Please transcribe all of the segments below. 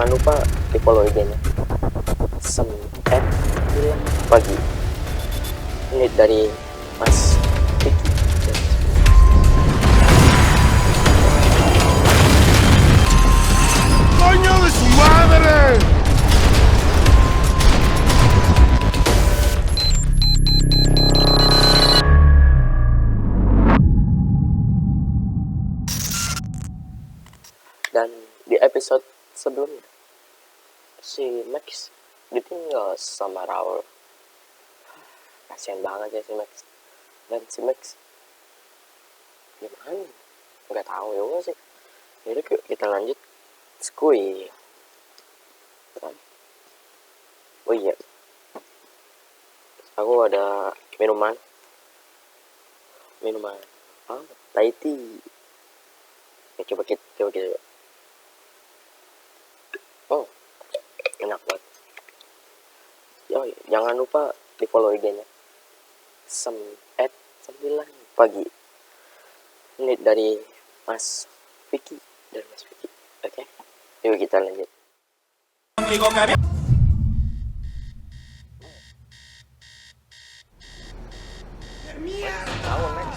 Jangan lupa di follow IG-nya sampai pagi. Ini dari Mas Ikuti. ¡Coño de su madre! Dan di episode sebelumnya si Max ditinggal sama Raul. Kasian banget ya si Max. Dan si Max gimana? Nggak tahu juga sih. Jadi kita lanjut. Skui. Oh iya, aku ada minuman Thai tea. Ya, coba kita. Oh, enak banget. Yo, jangan lupa di follow IG-nya sampai 9 pagi. Ini dari Mas Vicky. Oke, yuk kita lanjut. Tahu, Max.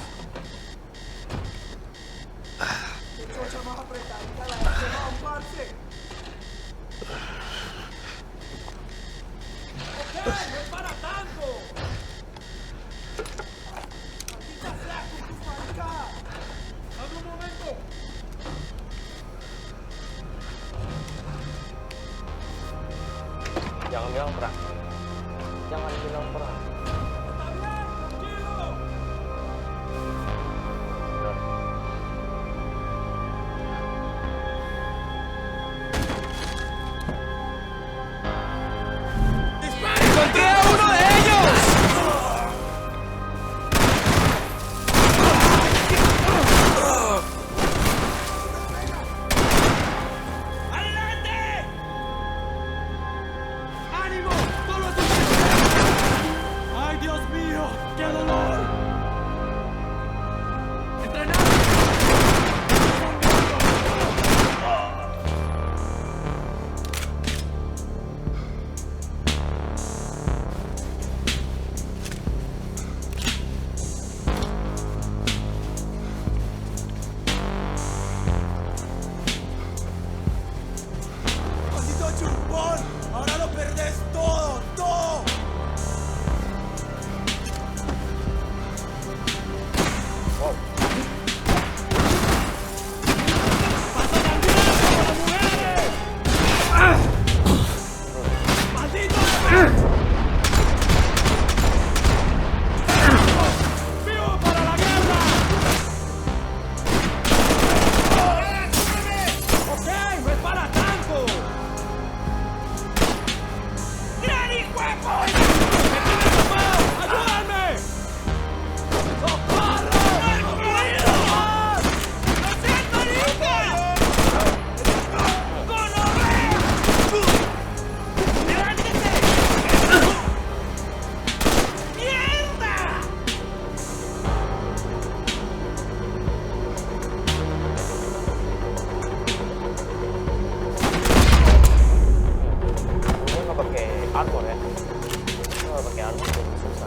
Jangan bilang perang.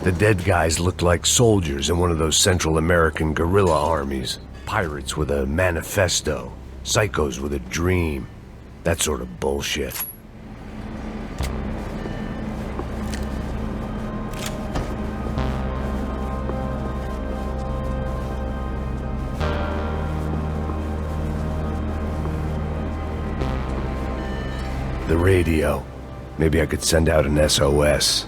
The dead guys looked like soldiers in one of those Central American guerrilla armies. Pirates with a manifesto. Psychos with a dream. That sort of bullshit. The radio. Maybe I could send out an SOS.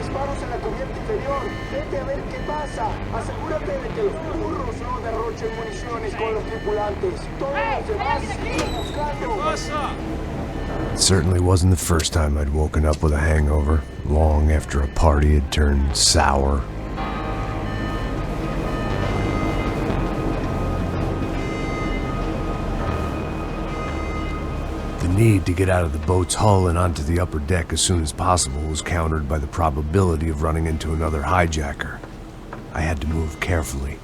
Disparos en la cubierta inferior. Vete a ver qué pasa. Asegúrate de que los burros no derrochen municiones con los tripulantes. Todos los demás siguen buscando. ¿Qué pasa? certainly wasn't the first time I'd woken up with a hangover, long after a party had turned sour. The need to get out of the boat's hull and onto the upper deck as soon as possible was countered by the probability of running into another hijacker. I had to move carefully.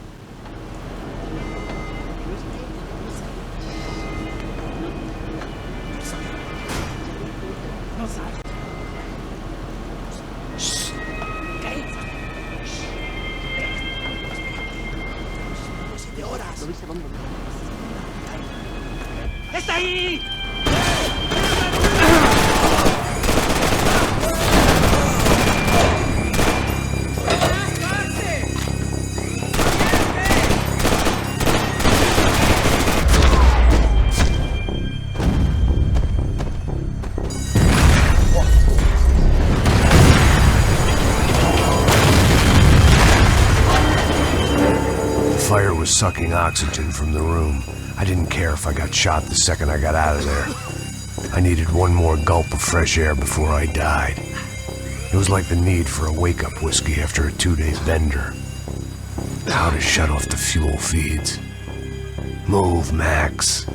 ¡Está ahí! The fire was sucking oxygen from the room. I didn't care if I got shot the second I got out of there. I needed one more gulp of fresh air before I died. It was like the need for a wake-up whiskey after a 2-day bender. How to shut off the fuel feeds. Move, Max.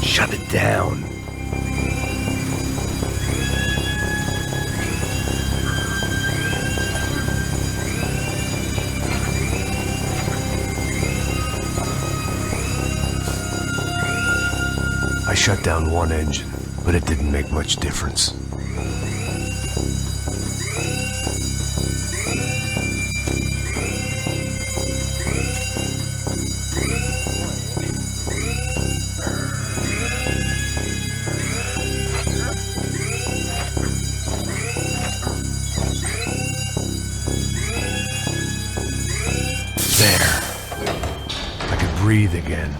Shut it down. I shut down one engine, but it didn't make much difference. There. I could breathe again.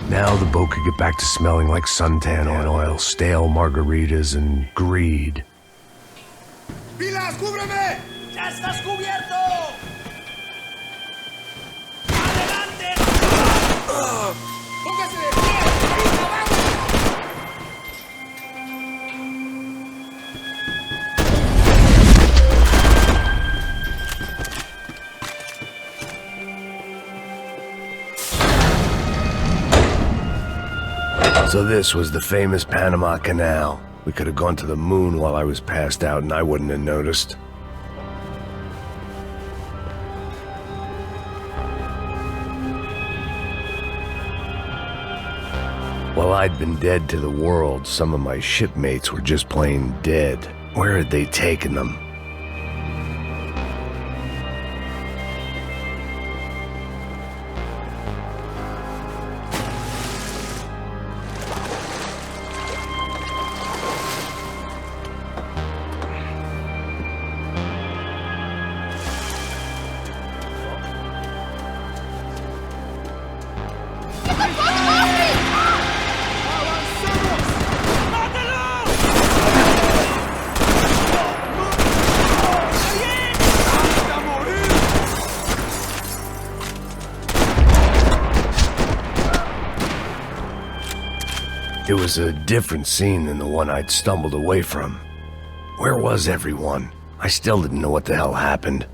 Now the boat could get back to smelling like suntan oil, stale margaritas, and greed. ¡Pilas, cúbreme! ¡Ya estás cubierto! ¡Adelante! ¡Póngase de pie! ¡Ahorita, vamos! So this was the famous Panama Canal. We could have gone to the moon while I was passed out and I wouldn't have noticed. While I'd been dead to the world, some of my shipmates were just plain dead. Where had they taken them? It was a different scene than the one I'd stumbled away from. Where was everyone? I still didn't know what the hell happened.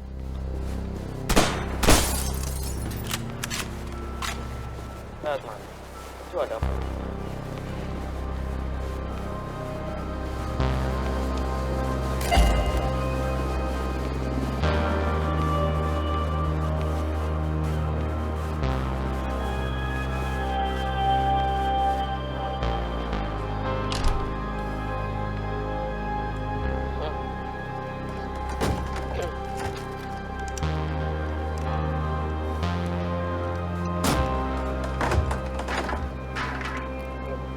Lewat mana? Itu ada apa?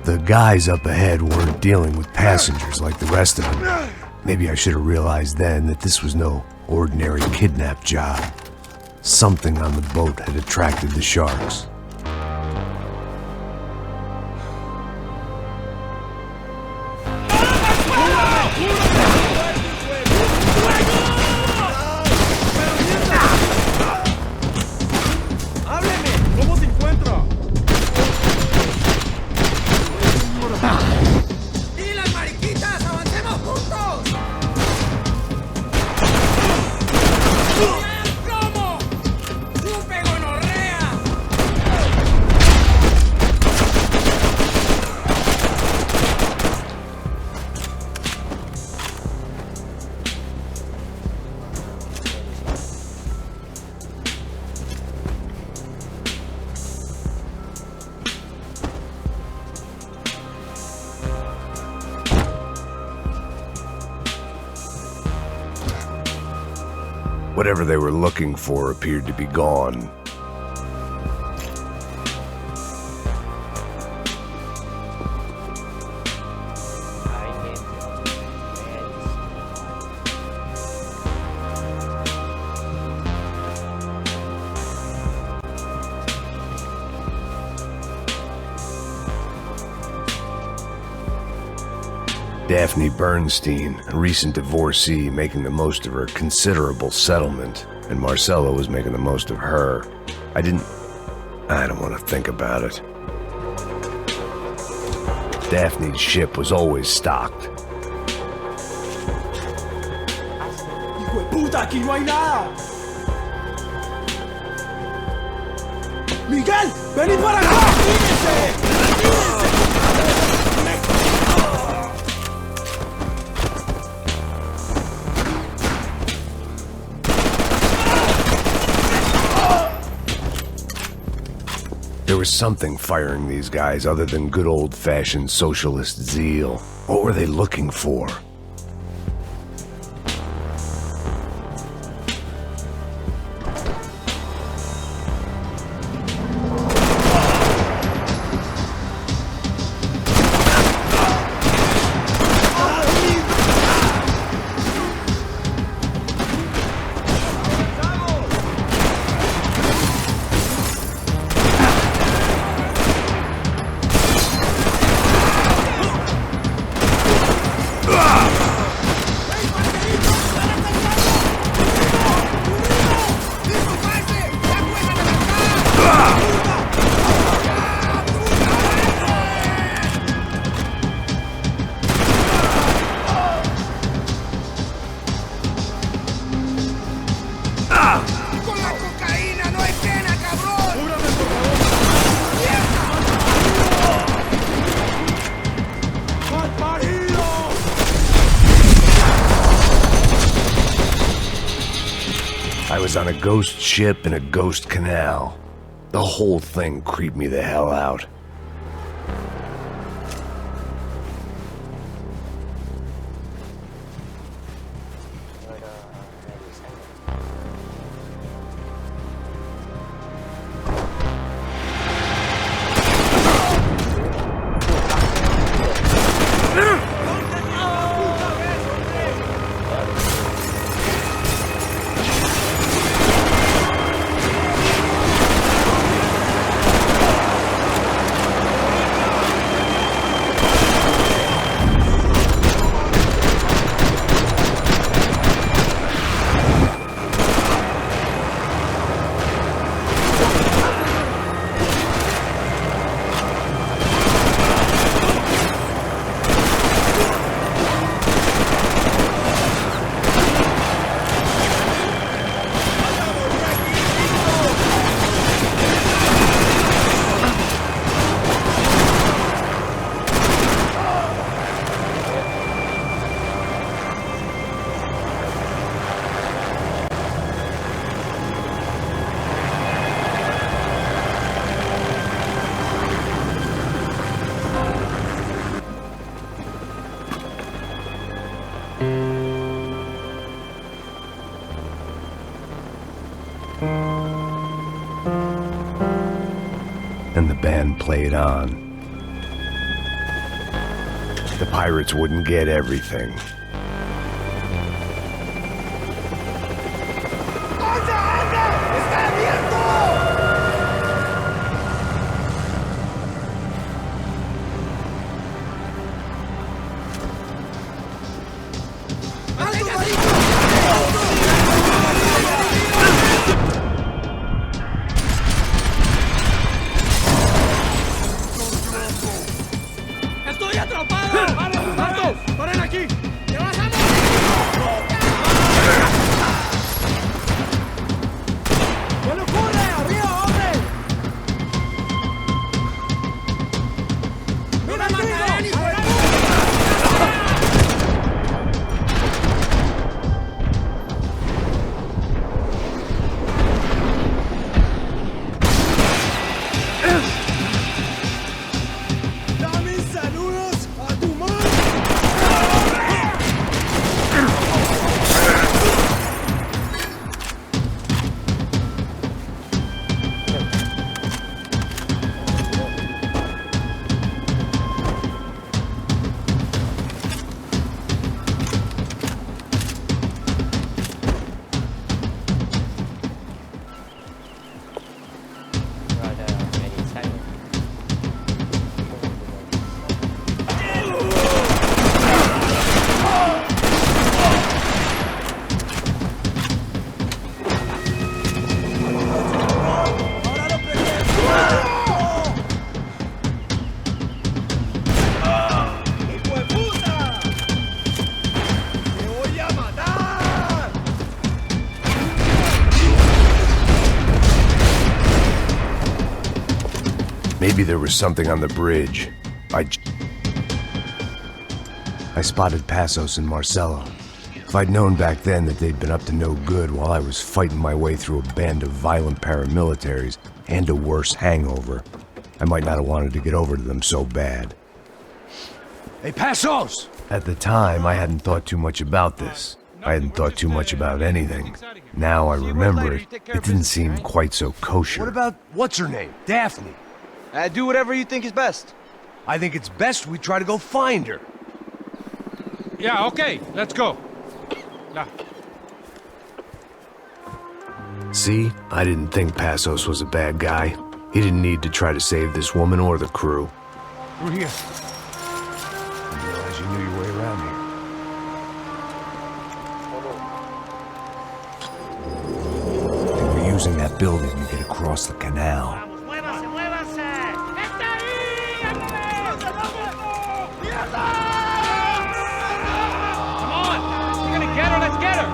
The guys up ahead weren't dealing with passengers like the rest of them. Maybe I should have realized then that this was no ordinary kidnap job. Something on the boat had attracted the sharks. ¡Fuego! Whatever they were looking for appeared to be gone. Daphne Bernstein, a recent divorcee making the most of her considerable settlement, and Marcella was making the most of her. I don't want to think about it. Daphne's ship was always stocked. ¡Hijo de puta! ¡Aquí no hay nada! ¡Miguel! ¡Vení para acá! ¡Retírese! There was something firing these guys other than good old-fashioned socialist zeal. What were they looking for? I was on a ghost ship in a ghost canal. The whole thing creeped me the hell out. And the band played on. The pirates wouldn't get everything. ¡Estoy atrapado! ¡Alto! ¡Paren aquí! Maybe there was something on the bridge. I spotted Passos and Marcelo. If I'd known back then that they'd been up to no good while I was fighting my way through a band of violent paramilitaries and a worse hangover, I might not have wanted to get over to them so bad. Hey, Passos! At the time, I hadn't thought too much about this. I hadn't thought too much about anything. Now I remember it, it didn't seem quite so kosher. What about, what's her name? Daphne. Do whatever you think is best. I think it's best we try to go find her. Yeah, okay, let's go. Now. See, I didn't think Passos was a bad guy. He didn't need to try to save this woman or the crew. Through here. I didn't realize you knew your way around here. They were using that building to get across the canal. ¡Muévanse, muévanse! ¡Está ahí! Come on! You're gonna get her, let's get her!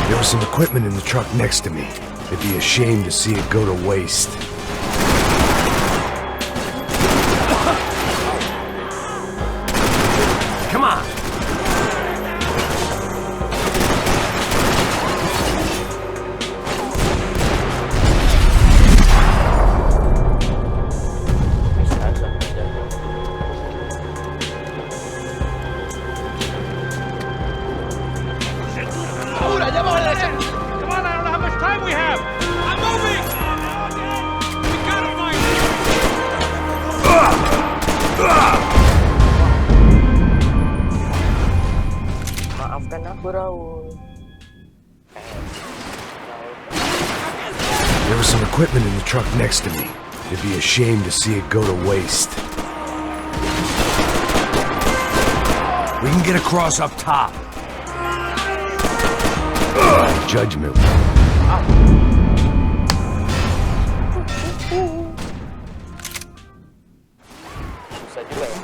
There was some equipment in the truck next to me. It'd be a shame to see it go to waste. Come on! Come on, I don't know how much time we have! I'm moving! We gotta find Maafkan aku, Raul. There was some equipment in the truck next to me. It'd be a shame to see it go to waste. We can get across up top. My judgment. Susah juga ya.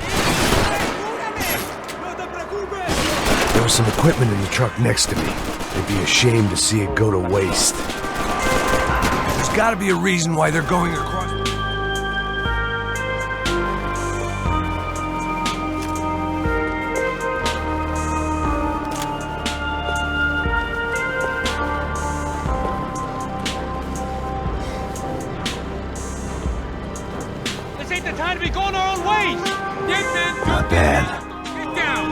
There was some equipment in the truck next to me. It'd be a shame to see it go to waste. There's gotta be a reason why they're going across. This ain't the time to be going our own ways! Get in! Not bad. Get down!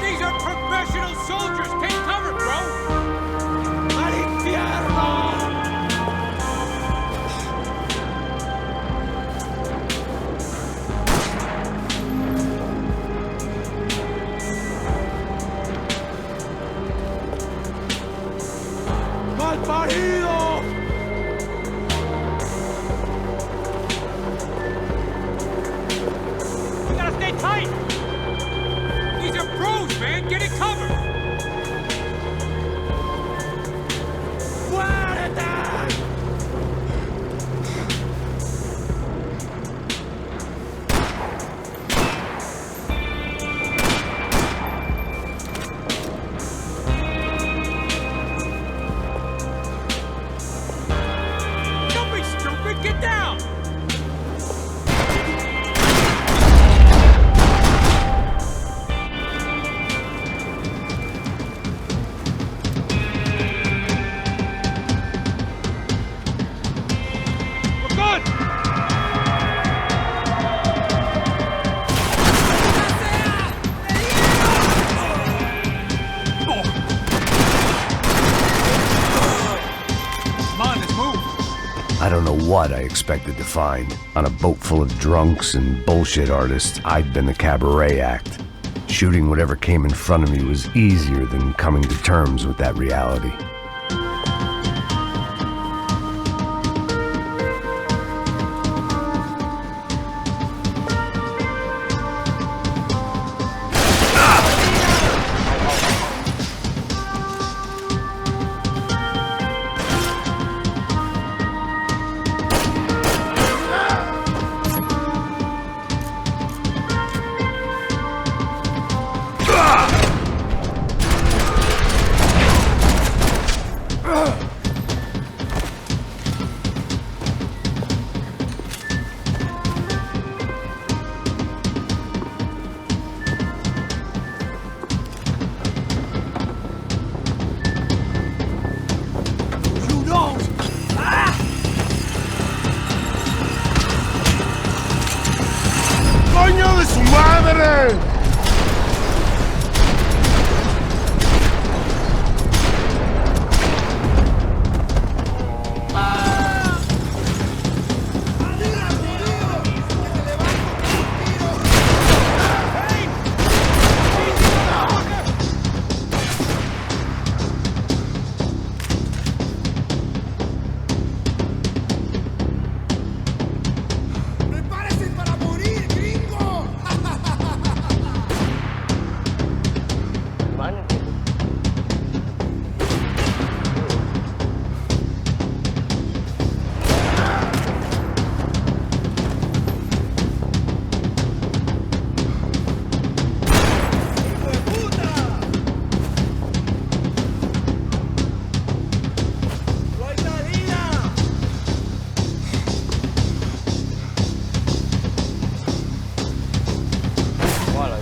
These are professional soldiers! Take cover, bro! We gotta stay tight! These are pros, man! Get in cover! Don't be stupid! Get down! We're good! Come on, let's move! I don't know what I expected to find. On a boat full of drunks and bullshit artists, I'd been the cabaret act. Shooting whatever came in front of me was easier than coming to terms with that reality. ¡Coño de su madre! Gimana tuh? Wala.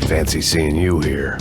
Fancy seeing you here.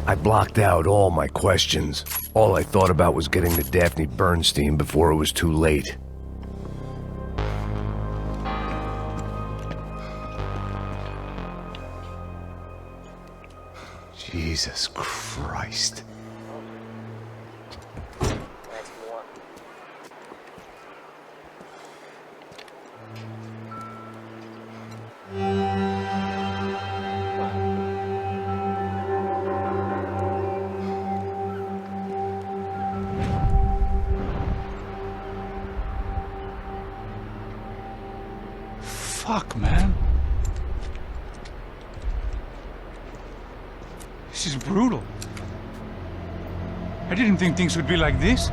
I blocked out all my questions. All I thought about was getting to Daphne Bernstein before it was too late. Jesus Christ. Naik semua. Fuck, man. This is brutal. I didn't think things would be like this.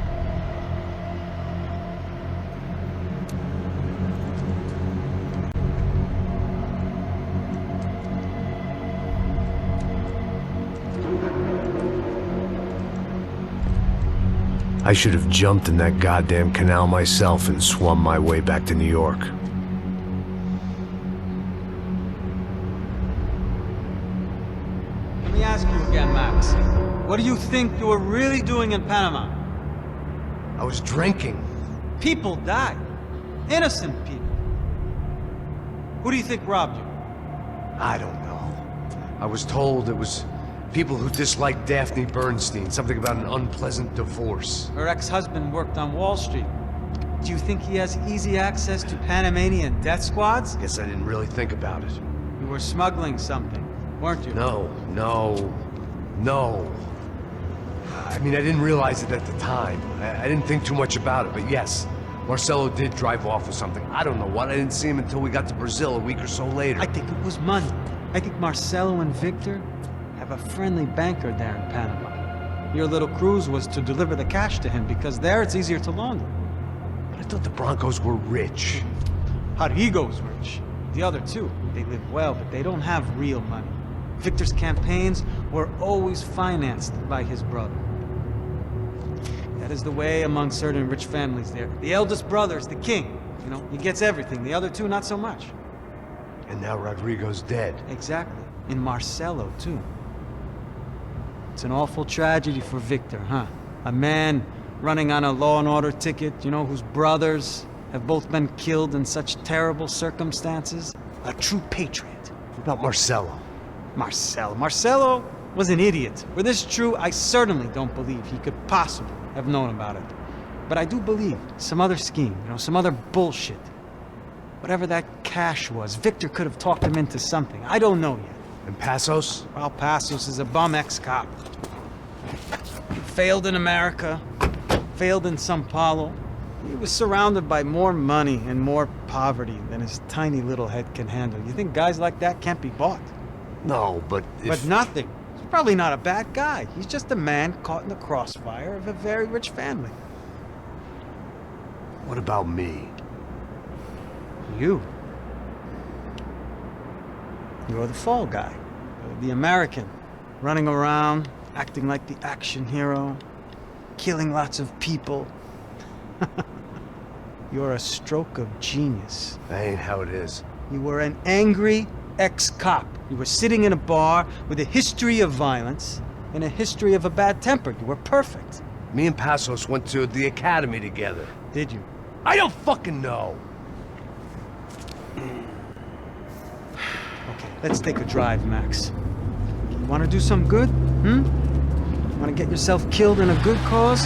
I should have jumped in that goddamn canal myself and swum my way back to New York. Let me ask you again, Max. What do you think you were really doing in Panama? I was drinking. People died. Innocent people. Who do you think robbed you? I don't know. I was told it was people who disliked Daphne Bernstein, something about an unpleasant divorce. Her ex-husband worked on Wall Street. Do you think he has easy access to Panamanian death squads? Guess I didn't really think about it. You were smuggling something, weren't you? No. I mean, I didn't realize it at the time. I didn't think too much about it, but yes, Marcelo did drive off with something. I don't know what. I didn't see him until we got to Brazil a week or so later. I think it was money. I think Marcelo and Victor have a friendly banker there in Panama. Your little cruise was to deliver the cash to him because there it's easier to launder. But I thought the Broncos were rich. Rodrigo's rich. The other two, they live well, but they don't have real money. Victor's campaigns were always financed by his brother. That is the way among certain rich families there. The eldest brother's the king. You know, he gets everything. The other two, not so much. And now Rodrigo's dead. Exactly. And Marcelo, too. It's an awful tragedy for Victor, huh? A man running on a law and order ticket, you know, whose brothers have both been killed in such terrible circumstances. A true patriot. What about Marcelo? Marcelo was an idiot. Were this true, I certainly don't believe he could possibly have known about it. But I do believe some other scheme, you know, some other bullshit. Whatever that cash was, Victor could have talked him into something. I don't know yet. And Passos? Well, Passos is a bum ex-cop. Failed in America, failed in Sao Paulo. He was surrounded by more money and more poverty than his tiny little head can handle. You think guys like that can't be bought? No, but if... But nothing. He's probably not a bad guy. He's just a man caught in the crossfire of a very rich family. What about me? You. You're the fall guy. You're the American. Running around, acting like the action hero. Killing lots of people. You're a stroke of genius. That ain't how it is. You were an angry ex-cop. You were sitting in a bar with a history of violence and a history of a bad temper. You were perfect. Me and Passos went to the academy together. Did you? I don't fucking know. Okay, let's take a drive, Max. You want to do some good? Want to get yourself killed in a good cause?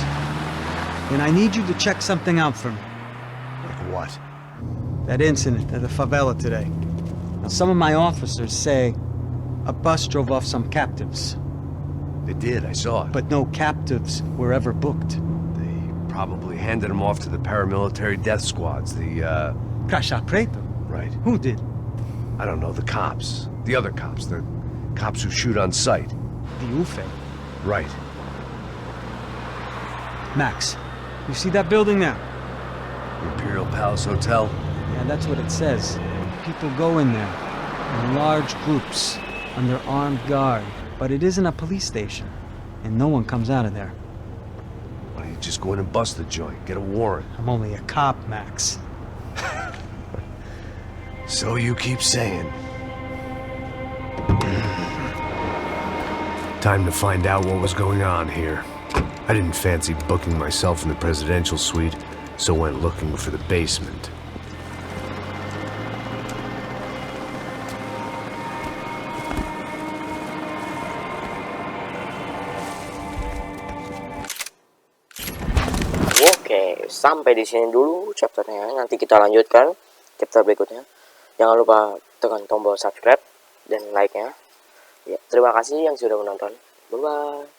Then I need you to check something out for me. Like what? That incident at the favela today. Now, some of my officers say a bus drove off some captives. They did, I saw it. But no captives were ever booked. They probably handed them off to the paramilitary death squads, the, Caixa Preto? Right. Who did? I don't know, the cops. The other cops. The cops who shoot on sight. The UFE. Right. Max, you see that building now? The Imperial Palace Hotel? Yeah, that's what it says. People go in there in large groups under armed guard. But it isn't a police station, and no one comes out of there. Why don't you just go in and bust the joint? Get a warrant. I'm only a cop, Max. So you keep saying. Time to find out what was going on here. I didn't fancy booking myself in the presidential suite, so went looking for the basement. Oke, sampai di sini dulu chapternya. Nanti kita lanjutkan chapter berikutnya. Jangan lupa tekan tombol subscribe dan like-nya. Ya, terima kasih yang sudah menonton. Bye-bye.